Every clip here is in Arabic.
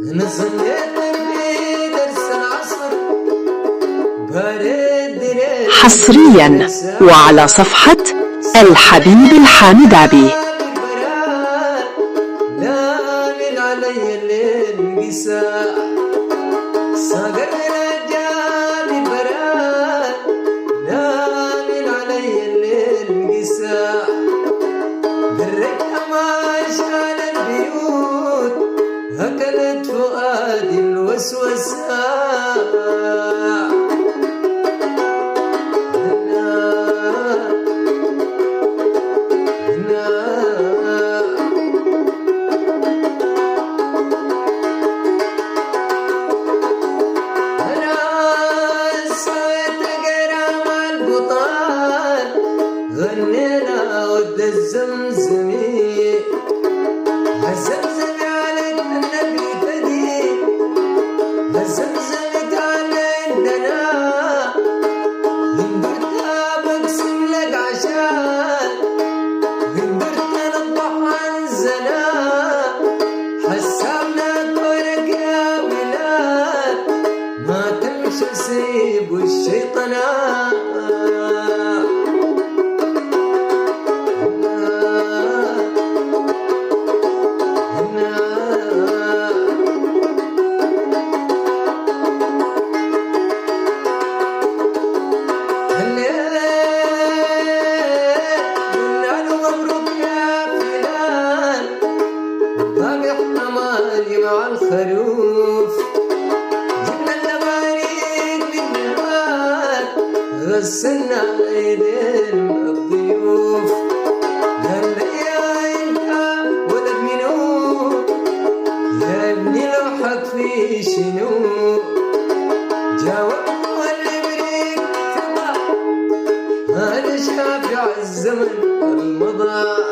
أنا صليت في درس العصر برد حصريا وعلى صفحة الحبيب الحامد عبي. لامن علي الليل قساء صقر رجال البراد لامن علي الليل قساء بريت أماشال البيوت أكلت فؤادي الوسوسة غنينا ود الزمزمي الزمزم عليك النبي تدي الزمزم عندنا هندرتها بقسم لك عشان هندرتها نضح عن زنا حسابنا كورك يا ولاد ما تمشي سيب الشيطانات مع الخروف جبنا اللباريد بالنهار غسلنا ايدين الضيوف قال لي يا انت ولد منو يا ابني لوحك في شنو جاوبت والابريق تبع انا شافع الزمن المضى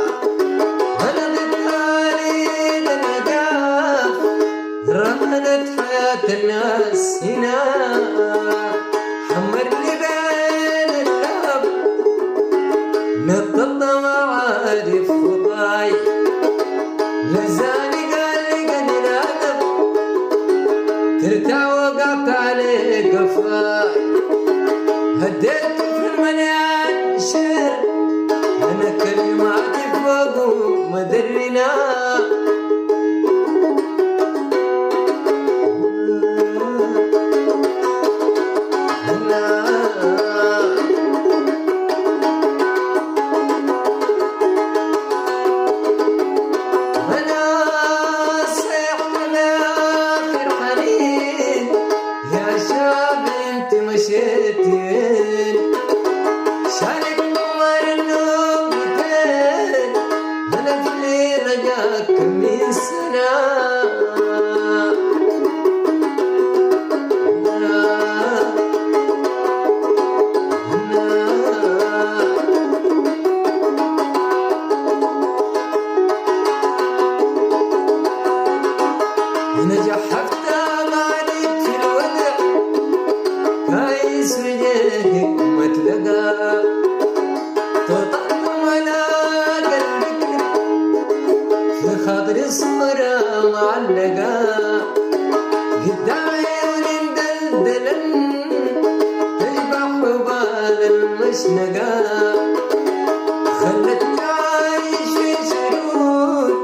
رملت حياة الناس هنا حمر لي بين اللهب نطلع معارف خطاي لزاني قال لي قد الأدب ترتع وقعت عليه قفاي هديت في المليان شعر أنا كلماتي فوق مدرنا مشيتين شالك نور النوم بيتين أنا في رجاك من سنة أنا جحفت أماني في الودع كايس وجهك ما تلقى تطعم على قلبك في خاطري صورة معلقة قدام عيوني مدلدلا تشبع حبال المشنقة خلتني عايش في سرور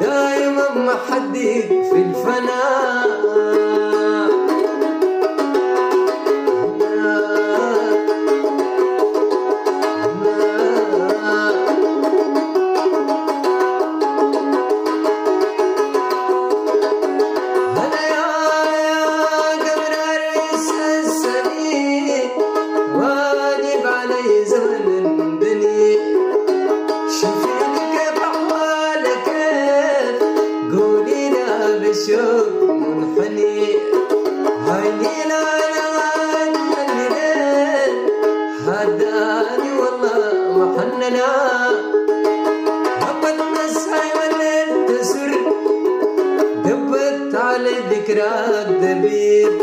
دايما محدد في الفناء شوق منحني عيني لا نوان الليل هداني والله محننا هبت مسعي والليل تسر دبت على ذكراك دبيب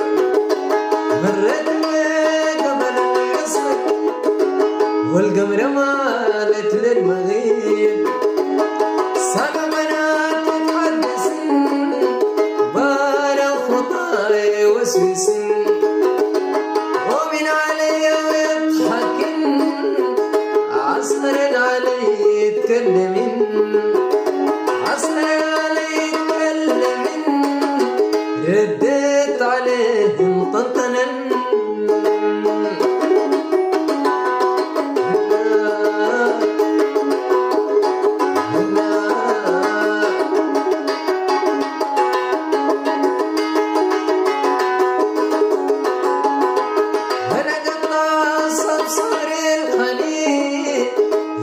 مرت قبل القصر والقمر مالت للمغيب سنة بنات تتحدثن موسوس ومن علي ويضحك عصر علي يتكلم عصر علي يتكلم رديت عليه مطنطنا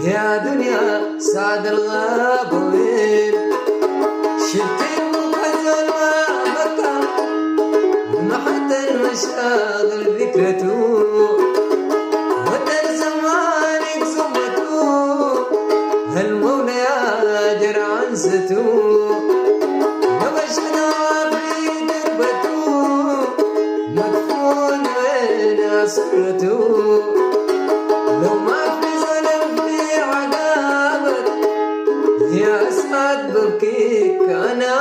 يا دنيا سعد الغابوين شلت المغزل ما بكى محت المشاغل ذكرته ودر زمانك زمته هالمولى ياجر عنسته نبشنا في دربته مدفون وين اسرته لو ما يا أسعد ببكيك أنا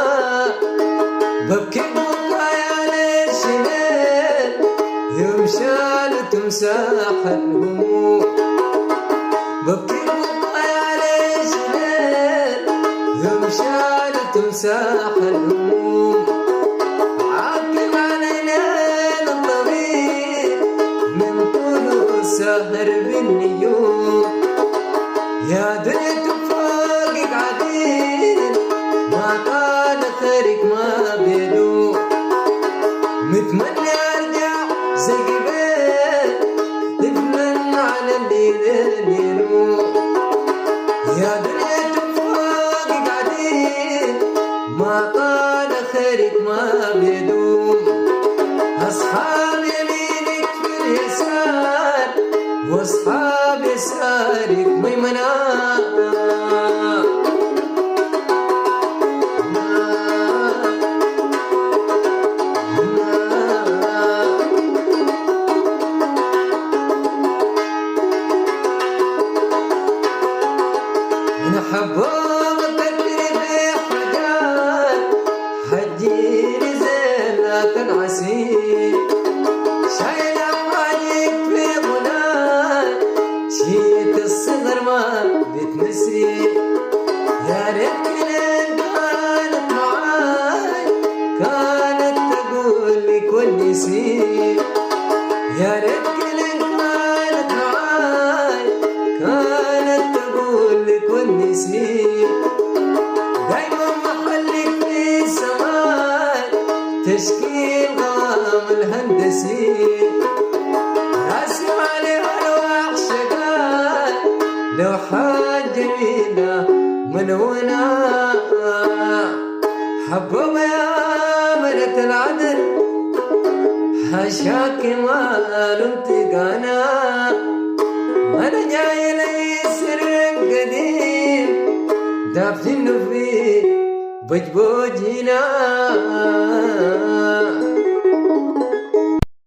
ببكي بكايا ليش ليل يوم شالت تمساح الهموم ببكي بكايا ليش ليل يوم شالت تمساح الهموم عاقب علينا الطويل من طول السهر بالنيوم يا دنيا ما كان خيرك ما بيدو متمنى ارجع زي قبل تفنن على الليل يا دنيا تفوق قاعدين ما كان خيرك ما بيدو اصحاب يمينك في اليسار واصحاب يسارك ميمنة حبوب تدري حجال حجيني زين لكن عسير شايل عمالك في غناي شيت الصغر ما بتنسي يا ريت كلين كانت معاي كانت تقول لي كونسي يا ريت كلين كانت معاي كانت تقول لي كونسي دايما محلك في سماي تشكيل غام الهندسي راسم عليه ارواح شقاي لوحات جميله منونه حبوب يا ملك العدل حاشاك مال انتقانا انا جاي لي سر قديم دافن في بجبوجنا